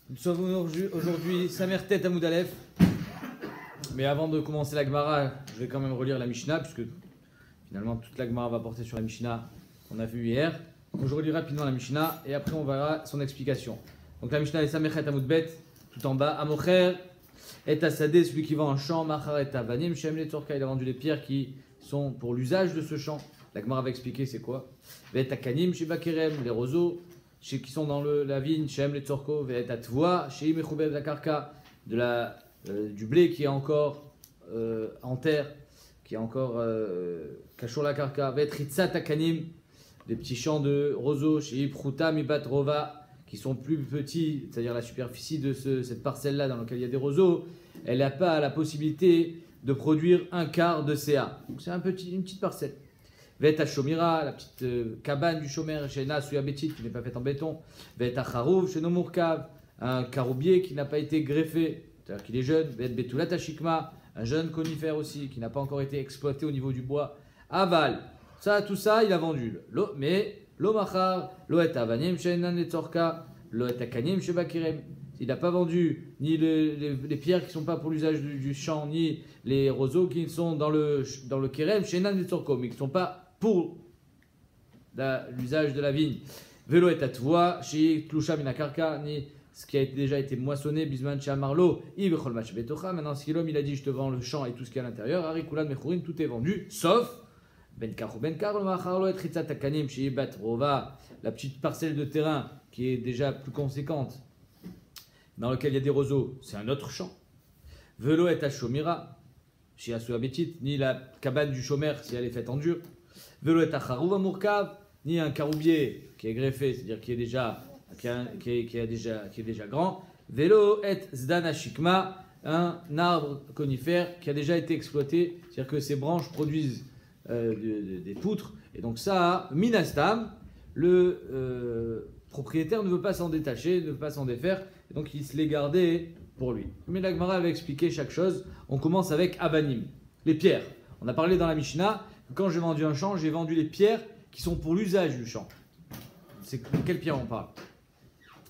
Nous sommes aujourd'hui Samertet Amoud Aleph. Mais avant de commencer la Gemara, je vais quand même relire la Mishnah, puisque finalement toute la Gemara va porter sur la Mishnah qu'on a vue hier. Donc je relis rapidement la Mishnah et après on verra son explication. Donc la Mishnah est Samertet Amoud Bet, tout en bas. Amocher et Asadé, celui qui vend un champ, Machar et Avanim, Shem le Tzorka, il a vendu les pierres qui sont pour l'usage de ce champ. La Gemara va expliquer c'est quoi. Vet Akanim, Shiba Kerem, les roseaux qui sont dans la vigne, Shem le Tzorko, Vet Atvoa, Shei Mechubev la Karka, du blé qui est encore en terre, qui est encore Kachur la Karka, Vet Ritzat Akanim, des petits champs de roseaux, Shei Pruta Mibat Rova, qui sont plus petits, c'est-à-dire la superficie de cette parcelle-là dans laquelle il y a des roseaux, elle n'a pas la possibilité de produire un quart de CA. Donc c'est une petite parcelle. Veta Shomira, la petite cabane du Shomer, chez Nasuya Betit, qui n'est pas faite en béton. Veta Charouv, chez Nomurkav, un caroubier qui n'a pas été greffé, c'est-à-dire qu'il est jeune. Vet Betulat Ashikma, un jeune conifère aussi, qui n'a pas encore été exploité au niveau du bois. Aval, tout ça, il a vendu. Mais Lomachar, Loet Avanim, chez Nan Letzorka, Loet Akanim, chez Bakirem. Il n'a pas vendu ni les pierres qui ne sont pas pour l'usage du champ, ni les roseaux qui sont dans le Kerem, chez Nan Letzorko, mais qui ne sont pas pour l'usage de la vigne. Velo et Atvoa, chez Tlusha Minakarka, ni ce qui a déjà été moissonné, Bisman chez Amarlo, Ibechol Mach Betocha. Maintenant, si l'homme il a dit je te vends le champ et tout ce qu'il y a à l'intérieur, Harikulan Mechourin, tout est vendu, sauf Benkar ou Benkar, le Macharlo et Ritzat Akanim, chez Ibat Rova, la petite parcelle de terrain qui est déjà plus conséquente, dans lequel il y a des roseaux, c'est un autre champ. Velo et Ashomira, chez Asua Betit, ni la cabane du chômeur si elle est faite en dur. Velo et Acharouva Murkav, ni un caroubier qui est greffé, c'est-à-dire qui est déjà grand. Velo et Zdana Shikma, un arbre conifère qui a déjà été exploité, c'est-à-dire que ses branches produisent des poutres. Et donc ça, Minastam, le propriétaire ne veut pas s'en détacher, ne veut pas s'en défaire, et donc il se les gardait pour lui. Mais la Gemara avait expliqué chaque chose. On commence avec Avanim, les pierres. On a parlé dans la Mishnah, quand j'ai vendu un champ, j'ai vendu les pierres qui sont pour l'usage du champ. C'est de quelles pierres on parle?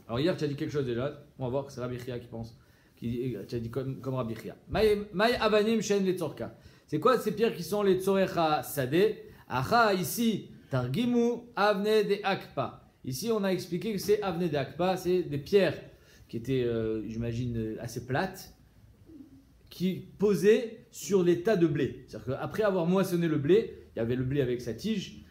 Alors hier tu as dit quelque chose déjà, on va voir que c'est Rabbi Chia qui pense, tu as dit comme Rabbi Chia. Maï Avanim Shen le Tzorka. C'est quoi ces pierres qui sont les Tzorecha Sadeh? Acha ici, Targimu Avne de Akpa. Ici on a expliqué que c'est Avne de Akpa, c'est des pierres qui étaient, j'imagine, assez plates, qui posaient sur les tas de blé. C'est-à-dire qu'après avoir moissonné le blé, il y avait le blé avec sa tige,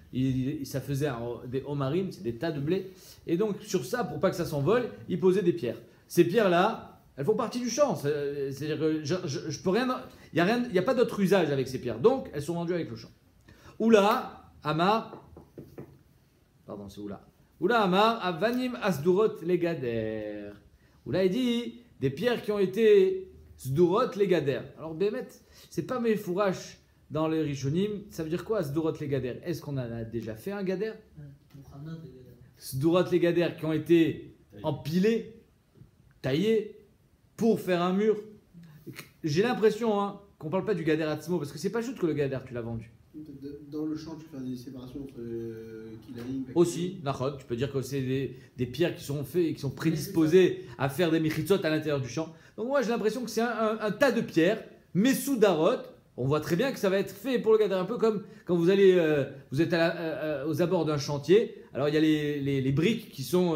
ça faisait des omarim, c'est des tas de blé. Et donc sur ça, pour pas que ça s'envole, ils posaient des pierres. Ces pierres-là, elles font partie du champ. C'est-à-dire que je peux rien, il n'y a pas d'autre usage avec ces pierres. Donc elles sont vendues avec le champ. Oula, Amar, pardon, c'est Oula. Oula, Amar, Avanim Asdurot Legader. Oula, il dit des pierres qui ont été Sdurot Legader. Alors, Bémet, c'est pas mes fourraches dans les Rishonim. Ça veut dire quoi, Sdurot Legader? Est-ce qu'on en a déjà fait un Gader? Sdurot Legader qui ont été empilés, taillés pour faire un mur. J'ai l'impression qu'on parle pas du Gader Atzmo parce que c'est pas juste que le Gader, tu l'as vendu. Dans le champ, tu fais des séparations entre Kilaïm et aussi, Nachod, tu peux dire que c'est des pierres qui sont faites et qui sont prédisposées à faire des michitzot à l'intérieur du champ. Donc moi j'ai l'impression que c'est un tas de pierres, mais sous darot, on voit très bien que ça va être fait pour le Gader, un peu comme quand vous allez, vous êtes aux abords d'un chantier. Alors il y a les briques qui sont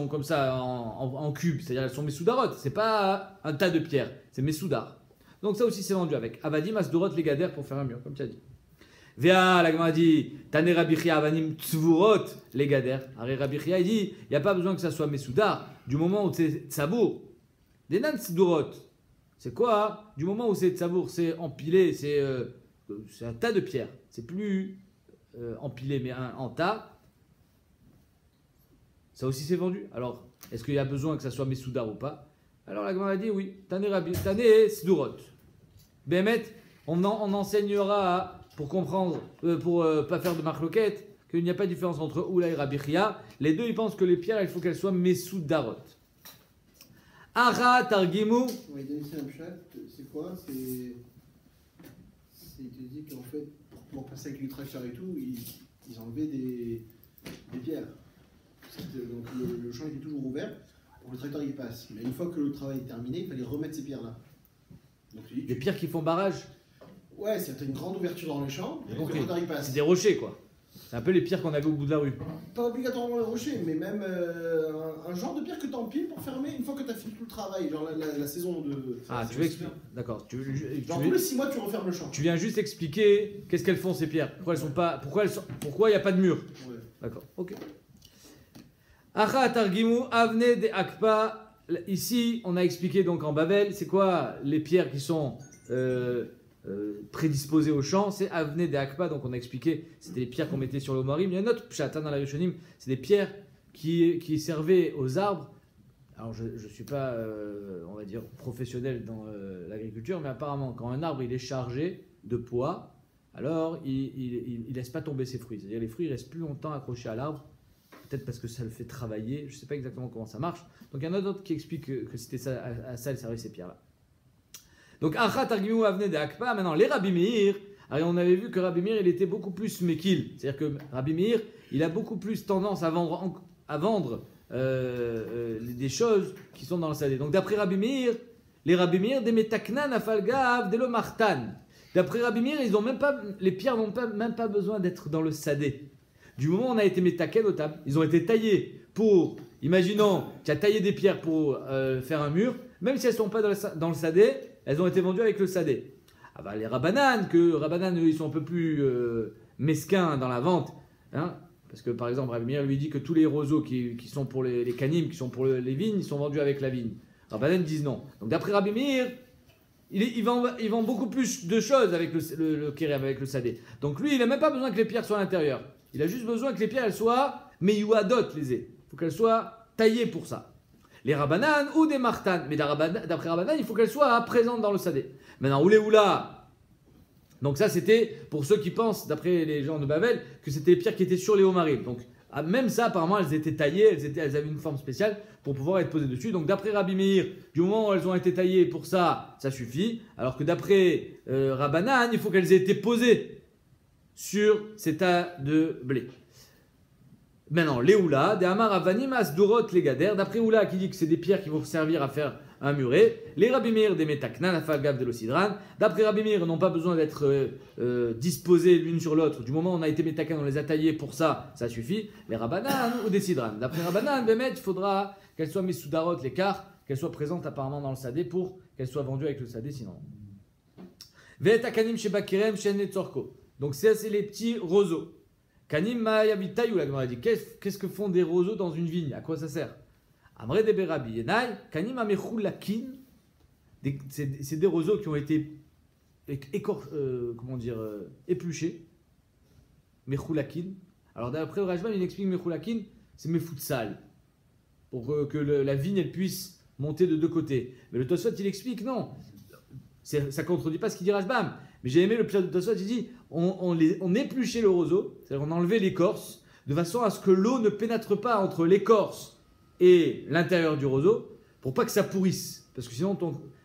comme ça en cube, c'est-à-dire elles sont mesoudarot. C'est pas un tas de pierres, c'est mesoudar. Donc ça aussi c'est vendu avec Avadim Asdorot les Gader pour faire un mur, comme tu as dit. Véa, la Gemara dit, Tane Rabbi Chia Avanim Tzvurot les Gader. Arrêt Rabbi Chia, il dit, il n'y a pas besoin que ça soit mesoudar, du moment où c'est tsabour. Des nan tzvurot, c'est quoi? Du moment où c'est tsabour, c'est empilé, c'est un tas de pierres. C'est plus empilé, mais en tas. Ça aussi c'est vendu. Alors, est-ce qu'il y a besoin que ça soit mesoudar ou pas? Alors la Gemara dit oui, Tane Sdurot. Bémet, on enseignera pour comprendre, pour pas faire de marloquette, qu'il n'y a pas de différence entre Oula et Rabbi Chia. Les deux, ils pensent que les pierres, il faut qu'elles soient mesoudarot. Ara Targimu. On va donner un chat, c'est quoi? Il te dit qu'en fait, pour pouvoir passer avec le tracteur et tout, ils enlevaient des pierres. Donc le champ était toujours ouvert. pour que le tracteur il passe. Mais une fois que le travail est terminé, il fallait remettre ces pierres-là. Donc tu dis, Les pierres qui font barrage, ouais, c'est une grande ouverture dans le champ, et le Ok. tracteur il passe. c'est des rochers quoi. C'est un peu les pierres qu'on avait au bout de la rue. Pas obligatoirement les rochers, mais même un genre de pierre que tu empiles pour fermer une fois que tu as fini tout le travail, genre la saison de. Ah, tu veux expliquer. D'accord. Genre tous les 6 mois, tu refermes le champ. Tu viens juste expliquer qu'est-ce qu'elles font ces pierres. Pourquoi elles sont pas. Pourquoi il n'y a pas de mur. Ouais. D'accord. Ok. Acha targimu avne de akpa. Ici, on a expliqué donc en Babel, c'est quoi les pierres qui sont prédisposées au champ. C'est avne de akpa. Donc on a expliqué, c'était les pierres qu'on mettait sur le morim. Il y a un autre pshat dans la Rishonim, c'est des pierres qui servaient aux arbres. Alors je ne suis pas, on va dire, professionnel dans l'agriculture, mais apparemment quand un arbre il est chargé de poids, alors il ne laisse pas tomber ses fruits. C'est-à-dire les fruits restent plus longtemps accrochés à l'arbre, peut-être parce que ça le fait travailler, je ne sais pas exactement comment ça marche. Donc il y en a d'autres qui expliquent que c'était ça, à ça elles servaient ces pierres-là. Donc Achat Targimu Avne de Akpa, maintenant les Rabbi Meir, alors on avait vu que Rabbi Meir il était beaucoup plus mekil, c'est-à-dire que Rabbi Meir il a beaucoup plus tendance à vendre des choses qui sont dans le sadé. Donc d'après Rabbi Meir, les Rabbi Meir des metaknan afalgav de martan. D'après Rabbi Meir, les pierres n'ont même pas besoin d'être dans le sadé. Du moment où on a été metaken au table, ils ont été taillés pour, imaginons, tu as taillé des pierres pour faire un mur, même si elles ne sont pas dans le sadé, elles ont été vendues avec le sadé. Ah bah les Rabbanan, eux, ils sont un peu plus mesquins dans la vente, hein. Parce que par exemple, Rabbi Meir lui dit que tous les roseaux qui sont pour les canim, qui sont pour les vignes, ils sont vendus avec la vigne. Rabbanan disent non. Donc d'après Rabbi Meir, il vend beaucoup plus de choses avec le kérem, avec le sadé. Donc lui, il n'a même pas besoin que les pierres soient à l'intérieur. Il a juste besoin que les pierres elles soient meyuadot les il faut qu'elles soient taillées pour ça. Les Rabbanan ou des martanes. Mais d'après Rabbanan, il faut qu'elles soient présentes dans le sadé. Maintenant, oula. Donc ça, c'était pour ceux qui pensent, d'après les gens de Babel, que c'était les pierres qui étaient sur les homarils. Donc même ça, apparemment, elles étaient taillées, elles avaient une forme spéciale pour pouvoir être posées dessus. Donc d'après Rabbi Meir, du moment où elles ont été taillées pour ça, ça suffit. Alors que d'après Rabbanan, il faut qu'elles aient été posées sur ces tas de blé. Maintenant, les Oula, des Amar Avanim Asdurot les Gader, d'après Oula qui dit que c'est des pierres qui vont servir à faire un muret, les Rabbi Meir des Metaknan, Afalgav de l'Osidran, d'après Rabbi Meir, n'ont pas besoin d'être disposées l'une sur l'autre, du moment où on a été Metakan, on les a taillées pour ça, ça suffit, les Rabbanan ou des Sidran. D'après Rabbanan, Bémet, il faudra qu'elles soient mises sous Darot, l'écart, qu'elles soient présentes apparemment dans le Sadé pour qu'elles soient vendues avec le Sadé, sinon. Ve'etakanim Shebakirem Shen Netzorko. Donc ça, c'est les petits roseaux. Kanim Ma'ayavitaï, ou la Gemara dit, qu'est-ce que font des roseaux dans une vigne? À quoi ça sert? Amre de Berabi Yenai, Kanim Amechulakin, c'est des roseaux qui ont été épluchés. Mechulakin. Alors d'après le Rajban, il explique Mechulakin, c'est Mefutsal, pour que la vigne elle puisse monter de deux côtés. Mais le Tosfot il explique non, ça ne contredit pas ce qu'il dit Rajban. Mais j'ai aimé le pshat de Tosfot, il dit on épluchait le roseau, c'est-à-dire on enlevait l'écorce, de façon à ce que l'eau ne pénètre pas entre l'écorce et l'intérieur du roseau, pour pas que ça pourrisse. Parce que sinon,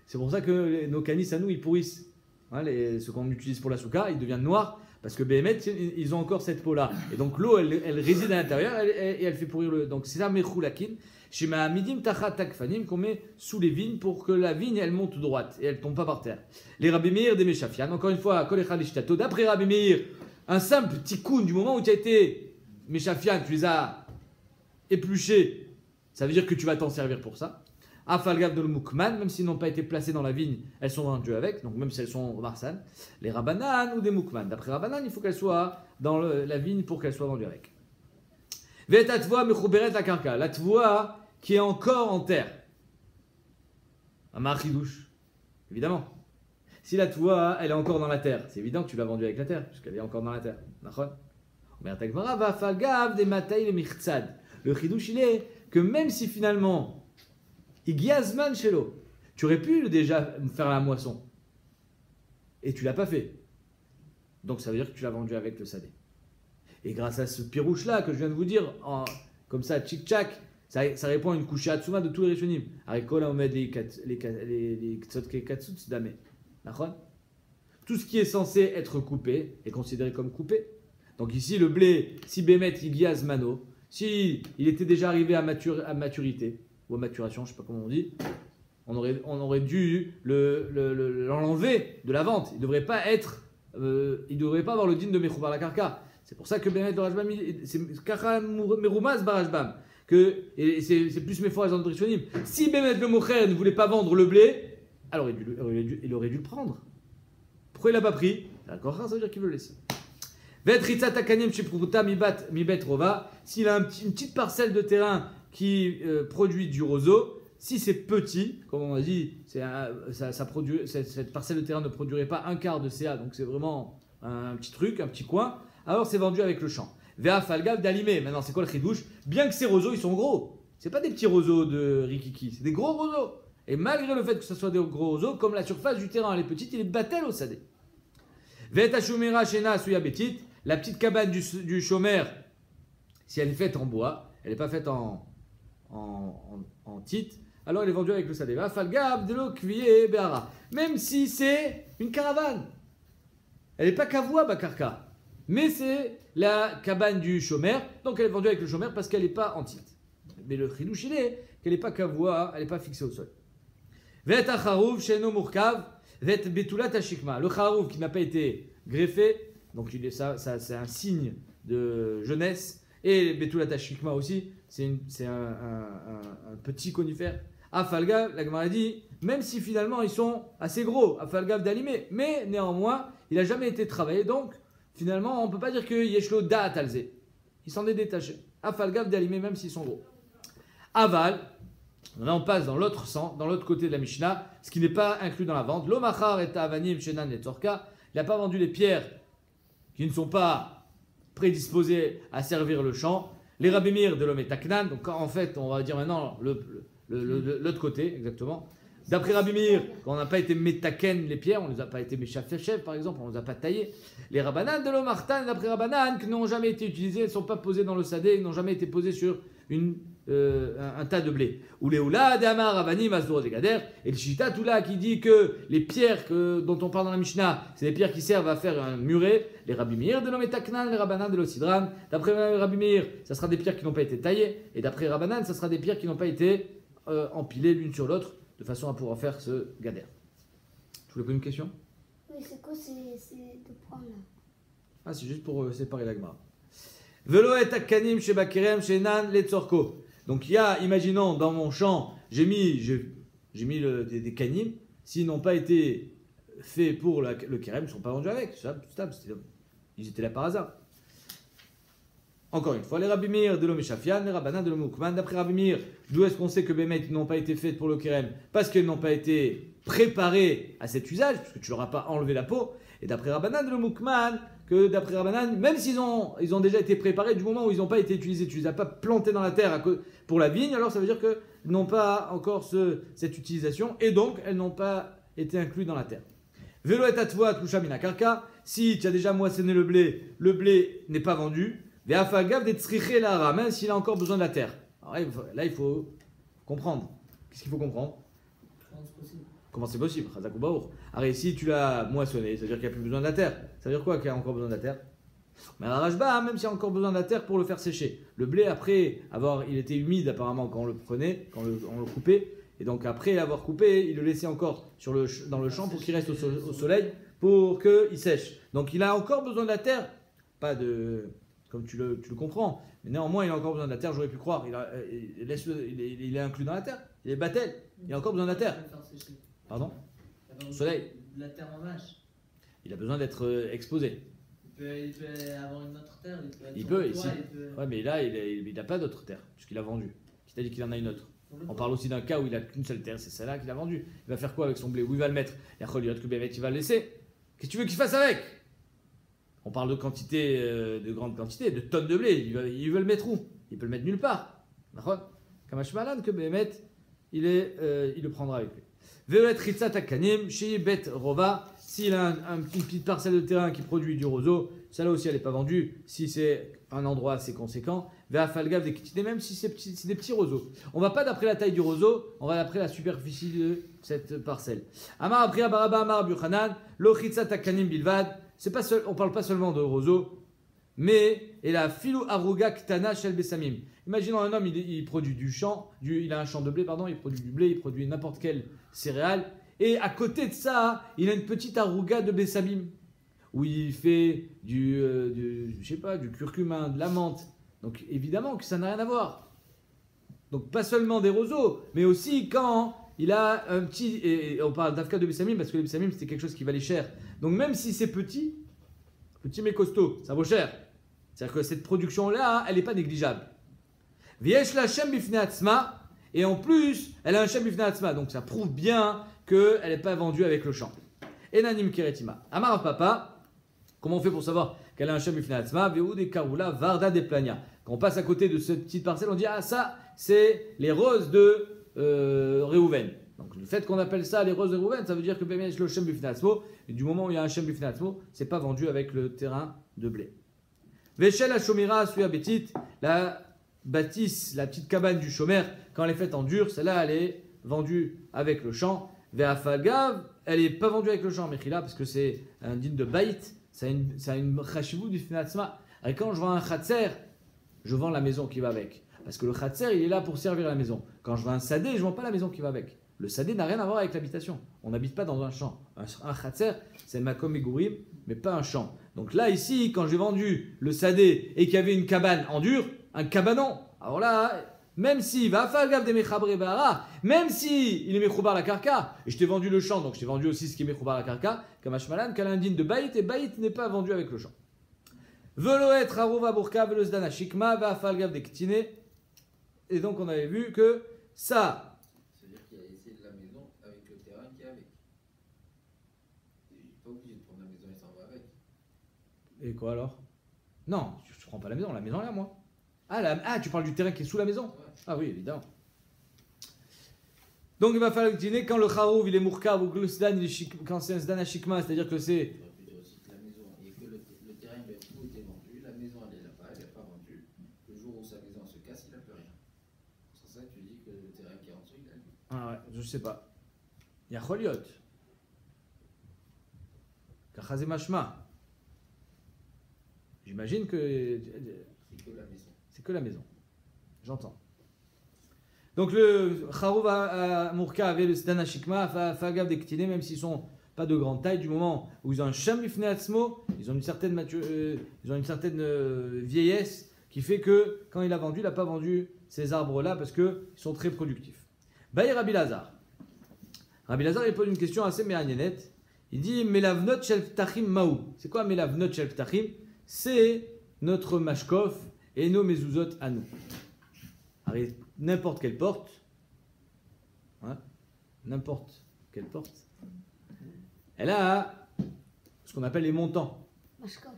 c'est pour ça que nos canis à nous, ils pourrissent. Hein, ce qu'on utilise pour la souka, ils deviennent noirs, parce que BMet, ils ont encore cette peau-là. Et donc l'eau, elle réside à l'intérieur, et elle fait pourrir le... Donc c'est ça, mechulakin. Chez ma midim tachat takfanim, qu'on met sous les vignes pour que la vigne, elle monte droite, et elle tombe pas par terre. Les Rabbi Meir des Meshafian, encore une fois, kol echad ishtato. D'après Rabbi Meir, un simple tikkun, du moment où tu as été Meshafian, tu les as épluchés, ça veut dire que tu vas t'en servir pour ça. Afalgav de l'Mukman, même s'ils n'ont pas été placés dans la vigne, elles sont vendues avec, donc même si elles sont marsan. Les Rabbanan ou des Mukman. D'après Rabbanan, il faut qu'elles soient dans la vigne pour qu'elles soient vendues avec. Ve'tatvoa mechuberet la karka. La tvoa qui est encore en terre. Un chidouche. Évidemment. Si la tvoa, elle est encore dans la terre, c'est évident que tu l'as vendue avec la terre, puisqu'elle est encore dans la terre. Le chidouche, il est que même si finalement, Igiazman Shelo, tu aurais pu déjà faire la moisson, et tu l'as pas fait. Donc ça veut dire que tu l'as vendu avec le sadé. Et grâce à ce pirouche-là que je viens de vous dire, comme ça, tchik-tchak, ça répond à une couche Hatsuma de tous les Rishonim. Arikola omed les ktsotkei katsuts dame. Tout ce qui est censé être coupé est considéré comme coupé. Donc ici, le blé, si Bémet Igiaz Mano, si il était déjà arrivé à maturité, ou à maturation, je ne sais pas comment on dit, on aurait dû l'enlever de la vente. Il ne devrait pas avoir le din de Mechoubar la Karka. C'est pour ça que Bémet de Rajbam, c'est Kara Meroumaz Barajbam. Et c'est plus mes fois dans le Rishonim. Si Bémet le Mocher ne voulait pas vendre le blé, alors il aurait dû le prendre. Pourquoi il l'a pas pris? D'accord, ça veut dire qu'il veut le laisser. S'il a une petite parcelle de terrain qui produit du roseau, si c'est petit, comme on a dit, cette parcelle de terrain ne produirait pas un quart de CA, donc c'est vraiment un petit truc, un petit coin, alors c'est vendu avec le champ. Vea falgav d'alimé. Maintenant, c'est quoi le chidouche? Bien que ces roseaux, ils sont gros. C'est pas des petits roseaux de Rikiki, c'est des gros roseaux. Et malgré le fait que ce soit des gros roseaux, comme la surface du terrain elle est petite, il est battel au sadé. Veta shumera shena suya betit. La petite cabane du chômeur, si elle est faite en bois, elle n'est pas faite en titre, alors elle est vendue avec le sadé. Vea falgav de l'eau kviye be'ara. Même si c'est une caravane, elle n'est pas kavoua bakarka, mais c'est la cabane du chômeur, donc elle est vendue avec le chômeur parce qu'elle n'est pas en titre. Mais le chidouche il est qu'elle n'est pas kavoua, elle n'est pas fixée au sol. Vet acharouv sheno murkav, vet betulat ashikma. Le charouv qui n'a pas été greffé, donc ça c'est un signe de jeunesse. Et betulat ashikma aussi, c'est un petit conifère. Afalgav, la Gemara dit, même si finalement ils sont assez gros, afalgav d'alimé, mais néanmoins il n'a jamais été travaillé, donc finalement on ne peut pas dire que yeshlo da'at alze. Il s'en est détaché. Afalgav d'alimé, même s'ils sont gros. Aval. Là, on passe dans l'autre sens, dans l'autre côté de la Mishnah, ce qui n'est pas inclus dans la vente. L'omachar et avanim shenan et torka. Il n'a pas vendu les pierres qui ne sont pas prédisposées à servir le champ. Les rabimir de l'homme et taknan. Donc, en fait, on va dire maintenant l'autre côté, exactement. D'après Rabimir, quand on n'a pas été metaken les pierres, on ne les a pas été méchafechev par exemple, on ne les a pas taillées. Les rabanan de l'omartan, d'après rabanan, qui n'ont jamais été utilisés, ne sont pas posés dans le sadé, n'ont jamais été posés sur un tas de blé. Ou les oula, damar, rabani, masdour, zegader. Et le shita toula qui dit que les pierres dont on parle dans la Mishnah, c'est des pierres qui servent à faire un muret. Les rabimir de l'ometaknan, les rabanan de l'osidran. D'après Rabimir, ça sera des pierres qui n'ont pas été taillées. Et d'après rabanan, ça sera des pierres qui n'ont pas été empilées l'une sur l'autre, de façon à pouvoir faire ce gader. Tu voulais poser une question? Oui, c'est quoi ces deux points-là? Ah, c'est juste pour séparer la Gemara. Velo et akanim chez Bakerem chez Nan les Tzorko. Donc il y a, imaginons, dans mon champ, j'ai mis des kanim, s'ils n'ont pas été faits pour le kerem, ils ne sont pas vendus avec. Ils étaient là par hasard. Encore une fois, les Rabimir de l'homme Shafian, les Rabbanan de l'homme Moukman. D'après Rabimir, d'où est-ce qu'on sait que Bémet n'ont pas été faites pour le Kerem? Parce qu'elles n'ont pas été préparées à cet usage, puisque tu leur as pas enlevé la peau. Et d'après Rabbanan de l'homme Moukman, que d'après Rabbanan, même s'ils ont déjà été préparés, du moment où ils n'ont pas été utilisés, tu les as pas plantés dans la terre pour la vigne, alors ça veut dire qu'ils n'ont pas encore cette utilisation, et donc elles n'ont pas été incluses dans la terre. Velo et atvoa tlusha mina karka. Si tu as déjà moissonné le blé n'est pas vendu. Même s'il a encore besoin de la terre. Alors là, il faut comprendre. Qu'est-ce qu'il faut comprendre? Comment c'est possible? Alors, si tu l'as moissonné, ça veut dire qu'il n'y a plus besoin de la terre. Ça veut dire quoi qu'il y a encore besoin de la terre? Mais la rajba, même s'il y a encore besoin de la terre pour le faire sécher. Le blé, après il était humide apparemment quand on le prenait, quand on le coupait. Et donc après l'avoir coupé, il le laissait encore dans le champ pour qu'il reste au soleil, pour qu'il sèche. Donc il a encore besoin de la terre. Pas de... Comme tu le comprends. Mais néanmoins, il a encore besoin de la terre, j'aurais pu croire. Il est inclus dans la terre. Il est battel. Il a encore besoin de la terre. Pardon? Au soleil. La terre en vache. Il a besoin d'être exposé. Il peut avoir une autre terre. Il peut, ici. Ouais, mais là, il n'a pas d'autre terre, puisqu'il a vendu. Qui t'a dit qu'il en a une autre? On parle aussi d'un cas où il n'a qu'une seule terre, c'est celle-là qu'il a vendue. Il va faire quoi avec son blé? Où il va le mettre? Il va le laisser. Qu'est-ce que tu veux qu'il fasse avec? On parle de quantité, de grande quantité, de tonnes de blé. Il veut le mettre où? Il peut le mettre nulle part. Kamash Malan, que Bémet, il le prendra avec lui. Veolet Ritzat Akanim, Shi Bet Rova. S'il a une petite parcelle de terrain qui produit du roseau, celle-là aussi elle n'est pas vendue. Si c'est un endroit assez conséquent, Vea Falgav des Kitine, même si c'est des petits roseaux. On ne va pas d'après la taille du roseau, on va d'après la superficie de cette parcelle. Amar Apriya Baraba Amar Buchanan, Lo Ritzat Akanim Bilvad. On ne parle pas seulement de roseau, mais et la filou aruga ktana shel besamim. Imaginons un homme, il produit il a un champ de blé, pardon, il produit du blé, il produit n'importe quelle céréale, et à côté de ça, il a une petite aruga de besamim, où il fait je sais pas, du curcuma, de la menthe. Donc évidemment que ça n'a rien à voir. Donc pas seulement des roseaux, mais aussi quand il a un petit, et on parle d'Afka de Bessamim parce que le Bessamim c'était quelque chose qui valait cher. Donc même si c'est petit mais costaud, ça vaut cher. C'est-à-dire que cette production-là, elle n'est pas négligeable. Viesh la Shem bifnei atzma, et en plus, elle a un Shem bifnei atzma, donc ça prouve bien qu'elle n'est pas vendue avec le champ. Enanim keretima. Amar papa, comment on fait pour savoir qu'elle a un Shem bifnei atzma? Veoud karula varda de plania. Quand on passe à côté de cette petite parcelle, on dit ah ça c'est les roses de Réhouven. Donc le fait qu'on appelle ça les roses de Réhouven, ça veut dire que le Shem bifnei atzmo, et du moment où il y a un Shem bifnei atzmo, c'est pas vendu avec le terrain de blé. Veshel hashomira suya betit, la bâtisse, la petite cabane du shomer, quand elle est faite en dur, celle-là elle est vendue avec le champ. Ve'afagav, elle n'est pas vendue avec le champ, mechila, parce que c'est un digne de baït, ça a une chashivou du bifnei atzma. Et quand je vends un khatser, je vends la maison qui va avec. Parce que le khatser, il est là pour servir la maison. Quand je vends un sadé, je ne vends pas la maison qui va avec. Le sadé n'a rien à voir avec l'habitation. On n'habite pas dans un champ. Un khatser, c'est makom megurim, mais pas un champ. Donc là, ici, quand j'ai vendu le sadé et qu'il y avait une cabane en dur, un cabanon, alors là, même s'il va faire gaffe des mechabré bahara, même s'il est mechoubar la karka, et je t'ai vendu le champ, donc je t'ai vendu aussi ce qui est mechoubar la karka, kamashmalan, qu'elle a un digne de baït, et baït n'est pas vendu avec le champ. Veloet harova burka velosdana shikma va falgav de ktine. Et donc on avait vu que ça. C'est-à-dire qu'il a laissé la maison avec le terrain qui est avec. Il n'est pas obligé de prendre la maison et s'en va avec. Et quoi alors? Non, je prends pas la maison elle est à moi. Tu parles du terrain qui est sous la maison? Ouais. Ah oui, évidemment. Donc il va falloir le ktine quand le charouv il est murka ou quand c'est un zdana shikma, c'est-à-dire que c'est. Ah ouais, je sais pas. Il y a Choliot. Kachazé Mashma. J'imagine que. C'est que la maison. C'est que la maison. J'entends. Donc le Charouv à Mourka avait le Sdana Shikma, Fagav des Ktine, même s'ils sont pas de grande taille, du moment où ils ont un Sham Bifnei Atzmo, ils ont une certaine, vieillesse qui fait que quand il a vendu, il n'a pas vendu ces arbres-là parce qu'ils sont très productifs. Baï Rabbi Lazar. Rabbi Lazar il pose une question assez méaniennette. Il dit Melavnot shel ptachim maou. C'est quoi Melavnot shel ptachim? C'est notre mashkof et nos mezuzot à nous. Alors, n'importe quelle porte, hein, n'importe quelle porte, elle a ce qu'on appelle les montants. Mashkov.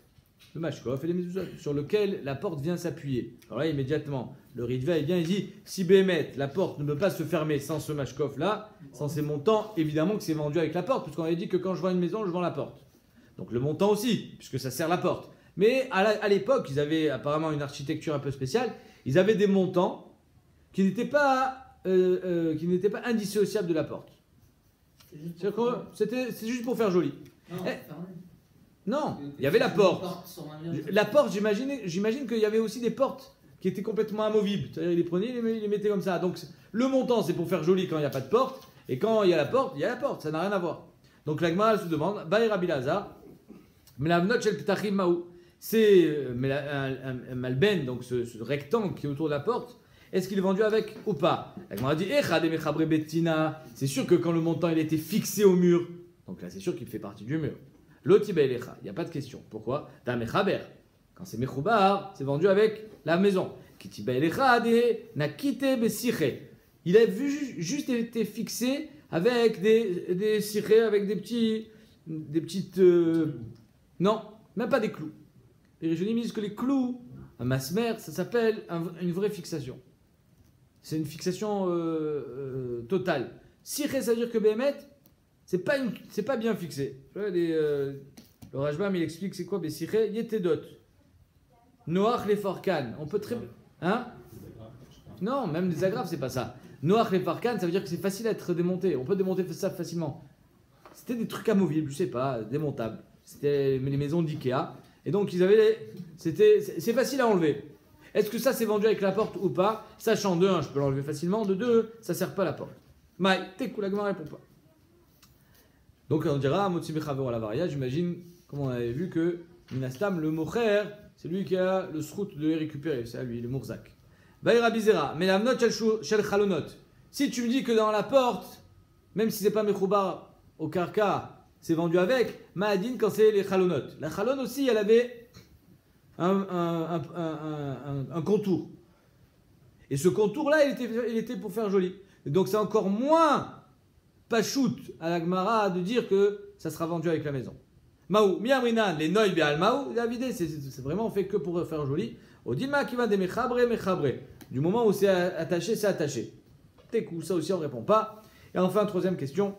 Le mashkof et les mezuzot sur lequel la porte vient s'appuyer. Alors là immédiatement le Ritva il vient, il dit si Béhémet, la porte ne peut pas se fermer sans ce mashkof là, sans ces montants, évidemment que c'est vendu avec la porte, puisqu'on avait dit que quand je vends une maison, je vends la porte. Donc le montant aussi, puisque ça sert la porte. Mais à l'époque, ils avaient apparemment une architecture un peu spéciale, ils avaient des montants qui n'étaient pas indissociables de la porte. C'est juste pour faire joli. Non, Non, il y avait la porte. La porte, j'imagine qu'il y avait aussi des portes qui étaient complètement amovibles. C'est-à-dire, il les prenait, il les mettait comme ça. Donc, le montant, c'est pour faire joli quand il n'y a pas de porte. Et quand il y a la porte, il y a la porte. Ça n'a rien à voir. Donc, la Gemara se demande, Baï Rabbi Lazar, Melavnot shel ptachim maou. C'est un malben, donc ce rectangle qui est autour de la porte. Est-ce qu'il est vendu avec ou pas? La Gemara dit, c'est sûr que quand le montant il était fixé au mur, donc là, c'est sûr qu'il fait partie du mur. L'oti ba'elecha, il n'y a pas de question. Pourquoi? T'as mechaber. Quand c'est mechoubar, c'est vendu avec la maison. Kiti ba'elecha de nakite besiche. Il a juste été fixé avec des sichés, avec des petites. Non, même pas des clous. Les régionnistes disent que les clous, un masmer, ça s'appelle une vraie fixation. C'est une fixation totale. Siché, ça veut dire que Béhémet, c'est pas bien fixé. Le Rajbam, il explique c'est quoi Bessiché, Yetedot. Noach les Farkan. On peut très. Hein? Non, même des agrafes, c'est pas ça. Noach les Farkan, ça veut dire que c'est facile à être démonté. On peut démonter ça facilement. C'était des trucs amovibles, je sais pas, démontables. C'était les maisons d'Ikea. Et donc, c'est facile à enlever. Est-ce que ça, c'est vendu avec la porte ou pas? Sachant de 1, je peux l'enlever facilement. De 2, ça ne sert pas à la porte. Maï, tekou, la Gemara répond pas. Donc, on dira, Motsi Bechavero à la varia, j'imagine, comme on avait vu, que Minastam, le mocher, c'est lui qui a le srout de les récupérer. C'est à lui, le Mourzak. Baïra Bizera, mais la mnot shel chalonot. Si tu me dis que dans la porte, même si c'est pas Mechoubar au karka, c'est vendu avec, Ma'adin quand c'est les chalonot. La chalon aussi, elle avait un contour. Et ce contour-là, il était pour faire joli. Et donc c'est encore moins pas shoot à la Gemara de dire que ça sera vendu avec la maison. Maou, miamrinan, les noy be'al maou, la vidé, c'est vraiment fait que pour faire joli. Odima qui va des mechabre. Du moment où c'est attaché, c'est attaché. Tekou, ça aussi on ne répond pas. Et enfin, troisième question.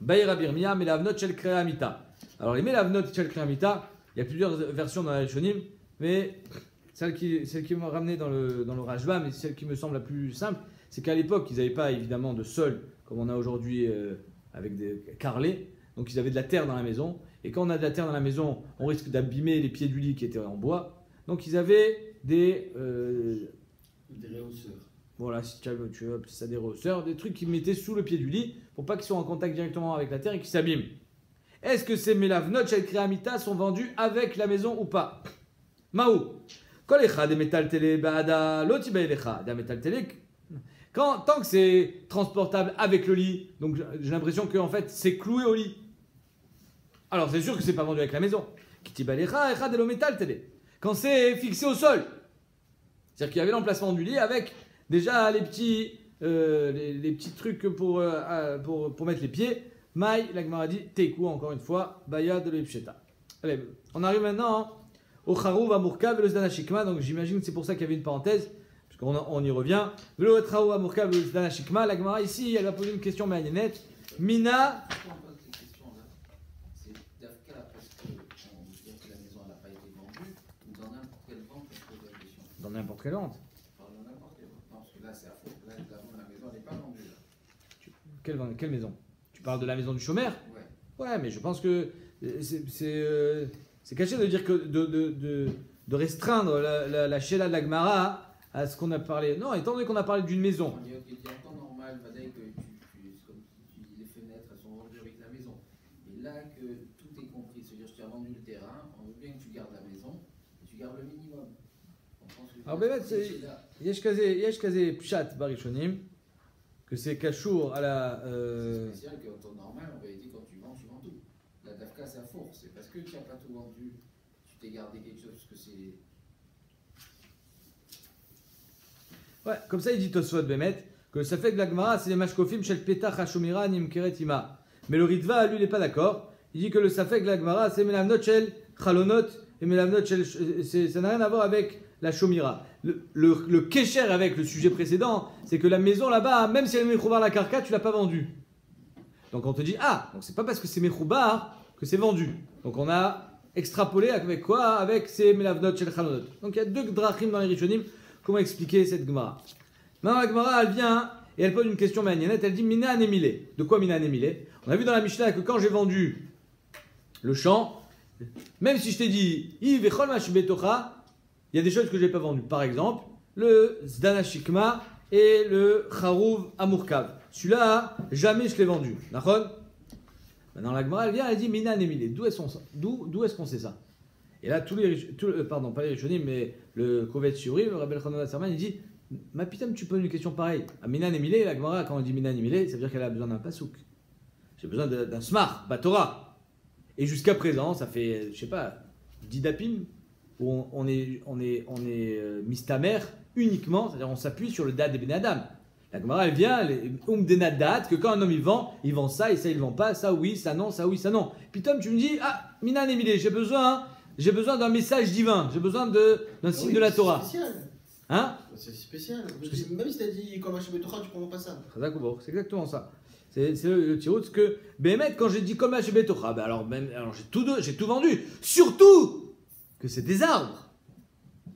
Baïra birmia, melavnot shel kreamita. Alors les melavnot shel kreamita, il y a plusieurs versions dans la Rishonim, mais celle qui m'a ramené dans le Rashba, mais celle qui me semble la plus simple, c'est qu'à l'époque, ils n'avaient pas évidemment de sol comme on a aujourd'hui avec des carrelés. Donc ils avaient de la terre dans la maison. Et quand on a de la terre dans la maison, on risque d'abîmer les pieds du lit qui étaient en bois. Donc ils avaient des rehausseurs. Voilà, si tu veux appeler ça des rehausseurs, des trucs qu'ils mettaient sous le pied du lit pour pas qu'ils soient en contact directement avec la terre et qu'ils s'abîment. Est-ce que ces melavnot shel kreamita sont vendus avec la maison ou pas? Maou. Kolecha de métal télé baada lotibelecha de métal télé. Tant que c'est transportable avec le lit, donc j'ai l'impression que en fait c'est cloué au lit. Alors c'est sûr que c'est pas vendu avec la maison. Kitibalecha echa de lo métal télé. Quand c'est fixé au sol, c'est-à-dire qu'il y avait l'emplacement du lit avec déjà les petits trucs pour mettre les pieds. Maï, la Gemara dit Teikou, encore une fois, Baya de l'Epsheta. Allez, on arrive maintenant au Charouv Amurkav et le Zdana Shikma. Donc j'imagine que c'est pour ça qu'il y avait une parenthèse, puisqu'on y revient. Le Charouv Amurkav et le Zdana Shikma. La Gemara ici, elle va poser une question maïnette. Mina. Pourquoi on pose ces questions-là? C'est d'Afka parce qu'on veut dire que la maison n'a pas été vendue, ou dans n'importe quelle vente on pose la question. Dans n'importe quelle vente. Dans n'importe quelle vente. Non, parce que là c'est à faux. Là, la maison n'est pas vendue. Là. Quelle maison? Tu parles de la maison du chômeur? Ouais. Ouais, mais je pense que c'est caché de dire que de restreindre la Sheila de la Gemara à ce qu'on a parlé. Non, étant donné qu'on a parlé d'une maison. Il y a en temps normal, Vadaï, que comme tu dis, les fenêtres elles sont vendues avec la maison. Et là que tout est compris, c'est-à-dire que tu as vendu le terrain, on veut bien que tu gardes la maison, et tu gardes le minimum. On pense que Alors, Bémet, Yesh Kazé Pshat Barishonim, que c'est Kachour à la. C'est spécial qu'en temps normal, en réalité, quand tu vends tout. La Dafka, c'est à force. C'est parce que tu n'as pas tout vendu, tu t'es gardé quelque chose, parce que c'est. Ouais, comme ça il dit Tosfot Bémet, que ça fait que la Gemara c'est les mashkofim shel petach hashomira nimkeret ima. Mais le Ritva, lui, il n'est pas d'accord. Il dit que le Safek de la Gemara c'est melavnot shel chalonot et melavnot shel. Ça n'a rien à voir avec la shomira. Le kesher avec le sujet précédent, c'est que la maison là-bas, même si elle est mechoubar la karka, tu l'as pas vendue. Donc on te dit, ah, donc c'est pas parce que c'est mechoubar que c'est vendu. Donc on a extrapolé avec quoi? Avec ces melavnot shel chalonot. Donc il y a deux drachim dans les Rishonim. Comment expliquer cette Gemara? Maintenant la Gemara elle vient et elle pose une question magnanette, elle dit Mina anemile. De quoi Mina anemile? On a vu dans la Mishnah que quand j'ai vendu le champ, même si je t'ai dit Yves echol mashibetocha, il y a des choses que je n'ai pas vendues. Par exemple, le Zdana Shikma et le Charouv Amurkav. Celui-là, jamais je l'ai vendu. D'accord? Maintenant la Gemara elle vient, elle dit Mina anemile. D'où est-ce qu'on sait ça? Et là, pardon, pas les Rishonim, mais le Kovetz Shiurim, le Rabbi Elchanan Serman, il dit ma putain, tu poses une question pareille. À Minan Emile, la Gemara, quand on dit Minan Emile, ça veut dire qu'elle a besoin d'un pasouk. J'ai besoin d'un smar, Batora. Et jusqu'à présent, ça fait, je sais pas, 10 dapim, où on est mistamer uniquement, c'est-à-dire on s'appuie sur le dad des Ben Adam. La Gemara, elle vient, denad que quand un homme il vend ça et ça il vend pas, ça oui, ça non, ça oui, ça non. Puis Tom, tu me dis, ah, Minan Emile, j'ai besoin d'un message divin, j'ai besoin d'un signe de la Torah. C'est spécial. Hein? C'est spécial. Même si tu as dit comme Hachem Torah, tu comprends pas ça. C'est exactement ça. C'est le tirout que Bémet, quand j'ai dit comme Hachem Torah, alors j'ai tout vendu. Surtout que c'est des arbres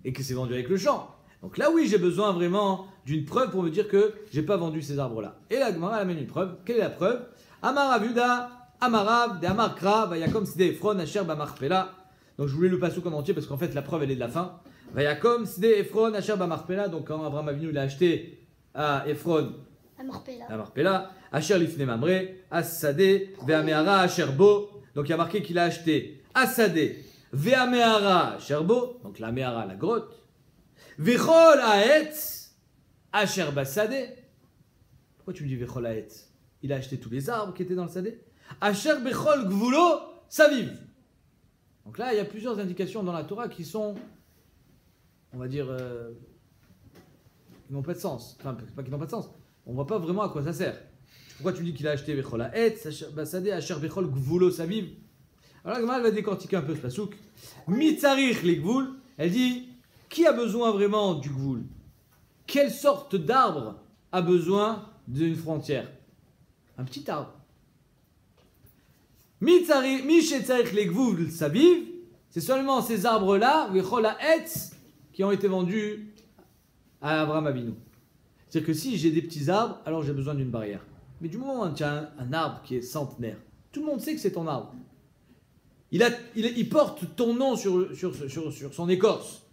et que c'est vendu avec le champ. Donc là, oui, j'ai besoin vraiment d'une preuve pour me dire que j'ai pas vendu ces arbres-là. Et la Gemara amène une preuve. Quelle est la preuve? Amarav Yuda, Amarav, de Amarkra, Vayakom Side Efron, Asher Bamarpela. Donc je voulais le passouk en entier parce qu'en fait la preuve elle est de la fin. Vayakom Sde Ephron Asher Bamarpela. Donc quand Abraham Avinu l'a acheté à Ephron, La Marpella. à Marpela, Asher Lifne Mamre, As-Sade, Ve'ameara Asher Bo. Donc il y a marqué qu'il a acheté As-Sade, Ve'ameara Asher Bo. Donc la Meara, la grotte. Vechol Haetz Asher Basade. Pourquoi tu me dis Vechol Haetz? Il a acheté tous les arbres qui étaient dans le Sadé. Asher Bechol Gvulo Saviv. Donc là, il y a plusieurs indications dans la Torah qui sont, on va dire, qui n'ont pas de sens. Enfin, pas qui n'ont pas de sens. On ne voit pas vraiment à quoi ça sert. Pourquoi tu dis qu'il a acheté Bechol Haetz, Asher Basade, Asher Bechol Gvulo Saviv? Alors la Gemara, elle va décortiquer un peu ce pasouk. Mitzarich les Gvul, elle dit, qui a besoin vraiment du Gvul? Quelle sorte d'arbre a besoin d'une frontière? Un petit arbre. Mishetzarich les Gvul Saviv, c'est seulement ces arbres-là, Vechol Haetz, qui ont été vendus à Abraham Avinu. C'est-à-dire que si j'ai des petits arbres, alors j'ai besoin d'une barrière. Mais du moment où tu as un arbre qui est centenaire, tout le monde sait que c'est ton arbre. Il porte ton nom sur son écorce.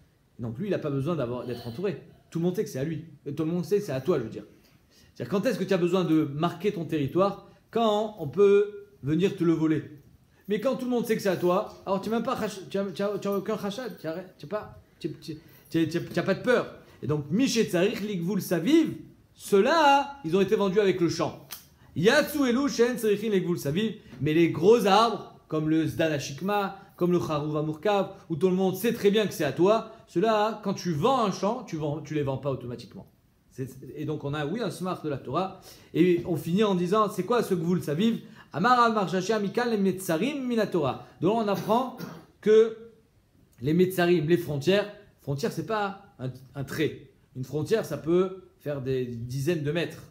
Donc lui, il n'a pas besoin d'être entouré. Tout le monde sait que c'est à lui. Et tout le monde sait que c'est à toi, je veux dire. C'est-à-dire, quand est-ce que tu as besoin de marquer ton territoire? Quand on peut venir te le voler. Mais quand tout le monde sait que c'est à toi, alors tu n'as aucun rachat, tu n'as pas de peur. Et donc, Mishetzarich Ligvul Saviv, ceux-là, ils ont été vendus avec le champ. Yatsu Elu Shen Tzarichin Ligvul Saviv, mais les gros arbres, comme le Zdan Hashikma, comme le Charuva Murkav, où tout le monde sait très bien que c'est à toi, ceux-là, quand tu vends un champ, tu les vends pas automatiquement. Et donc on a, oui, un smart de la Torah, et on finit en disant, c'est quoi ce Gvul Saviv? Amar Marjashia Mikal les Metzarim Minatora. Donc on apprend que les Metzarim, les frontières, c'est pas un trait. Une frontière, ça peut faire des dizaines de mètres.